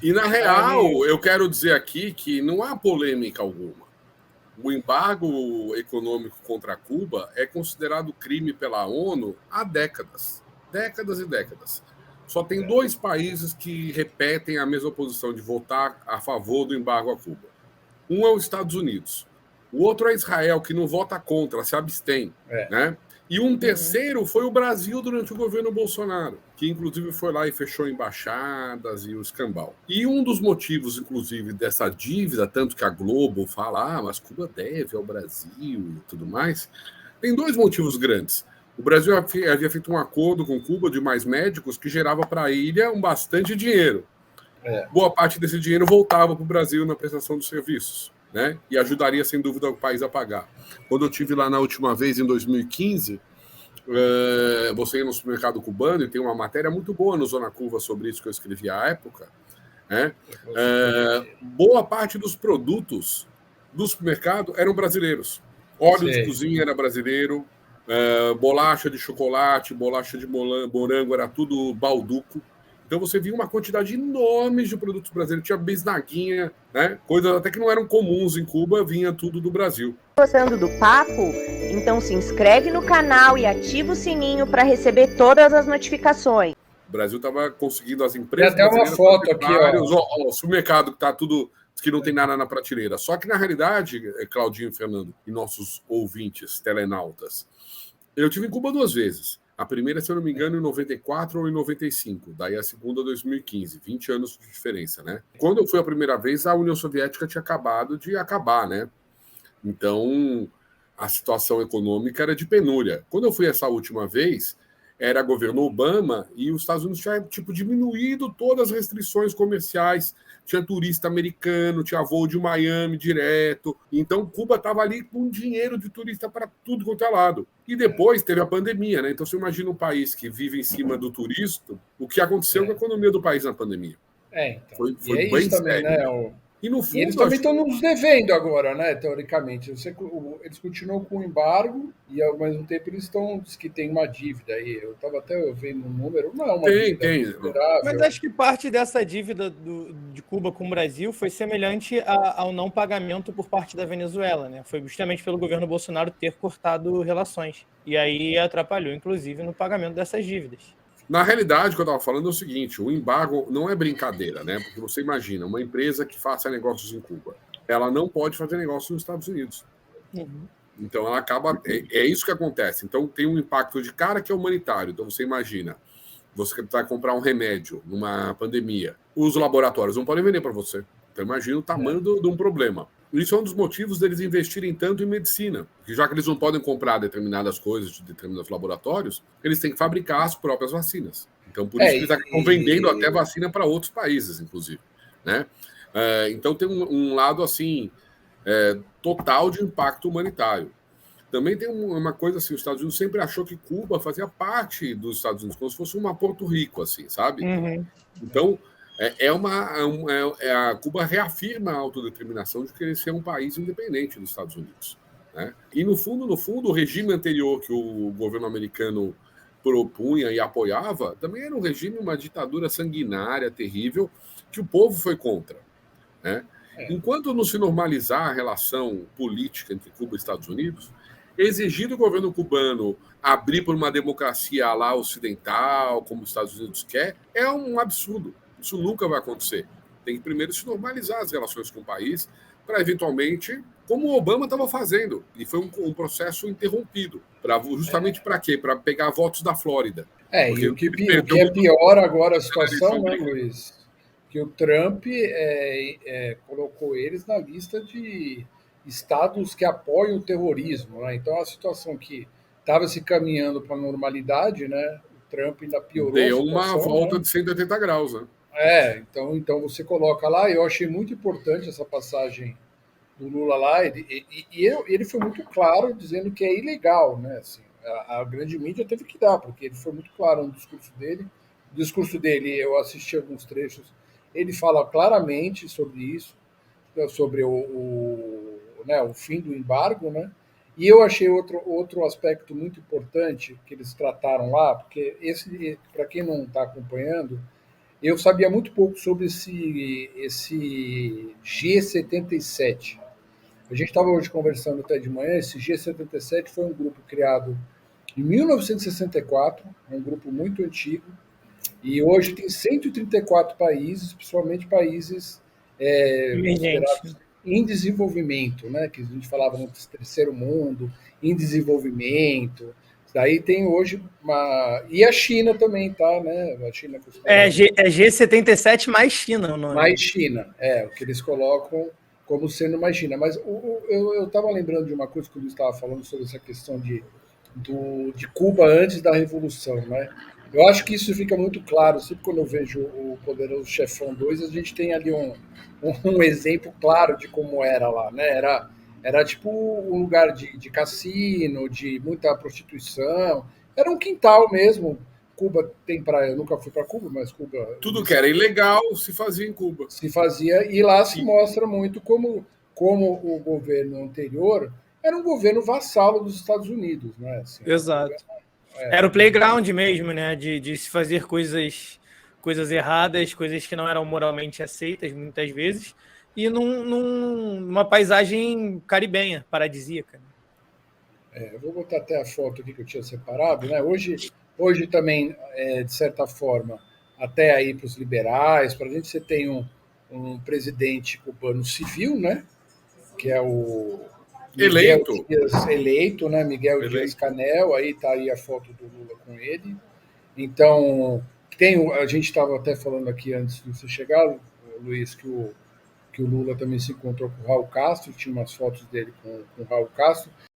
E, na real, eu quero dizer aqui que não há polêmica alguma. O embargo econômico contra Cuba é considerado crime pela ONU há décadas. Décadas e décadas. Só tem 2 países que repetem a mesma posição de votar a favor do embargo a Cuba. Um é os Estados Unidos. O outro é Israel, que não vota contra, se abstém. Né? E um terceiro foi o Brasil durante o governo Bolsonaro, que inclusive foi lá e fechou embaixadas e o escambau. E um dos motivos, inclusive, dessa dívida, tanto que a Globo fala, mas Cuba deve ao Brasil e tudo mais, tem 2 motivos grandes. O Brasil havia feito um acordo com Cuba de mais médicos que gerava para a ilha bastante dinheiro. Boa parte desse dinheiro voltava para o Brasil na prestação dos serviços. Né? E ajudaria, sem dúvida, o país a pagar. Quando eu estive lá na última vez, em 2015, você ia no supermercado cubano e tem uma matéria muito boa no Zona Curva sobre isso que eu escrevi à época. Né? Boa parte dos produtos do supermercado eram brasileiros. Óleo de cozinha era brasileiro, bolacha de chocolate, bolacha de morango, era tudo balduco. Então você via uma quantidade enorme de produtos brasileiros. Tinha bisnaguinha, né? Coisas até que não eram comuns em Cuba, vinha tudo do Brasil. Gostando do papo? Então se inscreve no canal e ativa o sininho para receber todas as notificações. O Brasil estava conseguindo as empresas. Tem até uma foto aqui, ó. O supermercado que está tudo, que não tem nada na prateleira. Só que na realidade, Claudinho e Fernando e nossos ouvintes, telenautas, eu tive em Cuba 2 vezes. A primeira, se eu não me engano, em 94 ou em 95. Daí a segunda, 2015. 20 anos de diferença, né? Quando eu fui a primeira vez, a União Soviética tinha acabado de acabar, né? Então, a situação econômica era de penúria. Quando eu fui essa última vez, era governo Obama e os Estados Unidos tinham diminuído todas as restrições comerciais. Tinha turista americano, tinha voo de Miami direto. Então, Cuba estava ali com dinheiro de turista para tudo quanto é lado. E depois teve a pandemia, né? Então, você imagina um país que vive em cima do turista, o que aconteceu com a economia do país na pandemia. Então. Foi bem também, sério. né? E no fundo, eles também estão nos devendo agora, né? Teoricamente. Eles continuam com o embargo e, ao mesmo tempo, eles estão. Diz que tem uma dívida aí. Eu estava até vendo um número. Não é uma dívida considerável. Mas acho que parte dessa dívida de Cuba com o Brasil foi semelhante ao não pagamento por parte da Venezuela, né? Foi justamente pelo governo Bolsonaro ter cortado relações. E aí atrapalhou, inclusive, no pagamento dessas dívidas. Na realidade, o que eu estava falando é o seguinte: o embargo não é brincadeira, né? Porque você imagina, uma empresa que faça negócios em Cuba, ela não pode fazer negócios nos Estados Unidos. Então, ela acaba. É isso que acontece. Então, tem um impacto de cara que é humanitário. Então, você imagina, você vai comprar um remédio numa pandemia. Os laboratórios não podem vender para você. Então, imagina o tamanho de um problema. Isso é um dos motivos deles investirem tanto em medicina. Porque já que eles não podem comprar determinadas coisas de determinados laboratórios, eles têm que fabricar as próprias vacinas. Então, por isso que eles estão vendendo até vacina para outros países, inclusive. Né? Então, tem um lado assim total de impacto humanitário. Também tem uma coisa assim, os Estados Unidos sempre achou que Cuba fazia parte dos Estados Unidos, como se fosse uma Porto Rico, assim, sabe? Então, a Cuba reafirma a autodeterminação de querer ser um país independente dos Estados Unidos. Né? E, no fundo, o regime anterior que o governo americano propunha e apoiava também era um regime, uma ditadura sanguinária, terrível, que o povo foi contra. Né? Enquanto não se normalizar a relação política entre Cuba e Estados Unidos, exigir do governo cubano abrir por uma democracia lá ocidental, como os Estados Unidos quer, é um absurdo. Isso nunca vai acontecer. Tem que primeiro se normalizar as relações com o país para, eventualmente, como o Obama estava fazendo. E foi um processo interrompido. Justamente para quê? Para pegar votos da Flórida. E o que é pior agora a situação, né, Luiz? Que o Trump colocou eles na lista de estados que apoiam o terrorismo. Né? Então, a situação que estava se caminhando para a normalidade, né? O Trump ainda piorou a situação. Deu uma volta de 180 graus, né? Então você coloca lá, eu achei muito importante essa passagem do Lula lá, ele foi muito claro dizendo que é ilegal, né? Assim, a grande mídia teve que dar, porque ele foi muito claro no discurso dele. O discurso dele, eu assisti alguns trechos, ele fala claramente sobre isso, sobre o fim do embargo, né? E eu achei outro aspecto muito importante que eles trataram lá, porque para quem não está acompanhando, eu sabia muito pouco sobre esse G77. A gente estava hoje conversando até de manhã. Esse G77 foi um grupo criado em 1964, um grupo muito antigo, e hoje tem 134 países, principalmente países considerados em desenvolvimento, né? Que a gente falava no terceiro mundo, em desenvolvimento. Daí tem hoje uma. E a China também tá, né? A China é G77 mais China o nome. Mais China, o que eles colocam como sendo mais China. Mas eu estava lembrando de uma coisa que o Luiz estava falando sobre essa questão de Cuba antes da Revolução, né? Eu acho que isso fica muito claro. Sempre quando eu vejo o Poderoso Chefão 2, a gente tem ali um exemplo claro de como era lá, né? Era tipo um lugar de cassino, de muita prostituição. Era um quintal mesmo. Cuba tem praia. Eu nunca fui para Cuba, mas Cuba... Tudo que era ilegal se fazia em Cuba. Se fazia. E lá se mostra muito como o governo anterior era um governo vassalo dos Estados Unidos, né? Assim, exato. Era o playground mesmo, né? De se fazer coisas erradas, coisas que não eram moralmente aceitas, muitas vezes, e numa paisagem caribenha, paradisíaca. Eu vou botar até a foto aqui que eu tinha separado, né? Hoje também, de certa forma, até aí para os liberais, para a gente, você tem um presidente cubano civil, né? Que é o eleito, né? Miguel Dias-Canel, aí está aí a foto do Lula com ele. Então, a gente estava até falando aqui antes de você chegar, Luiz, que o Lula também se encontrou com o Raul Castro, tinha umas fotos dele com o Raul Castro.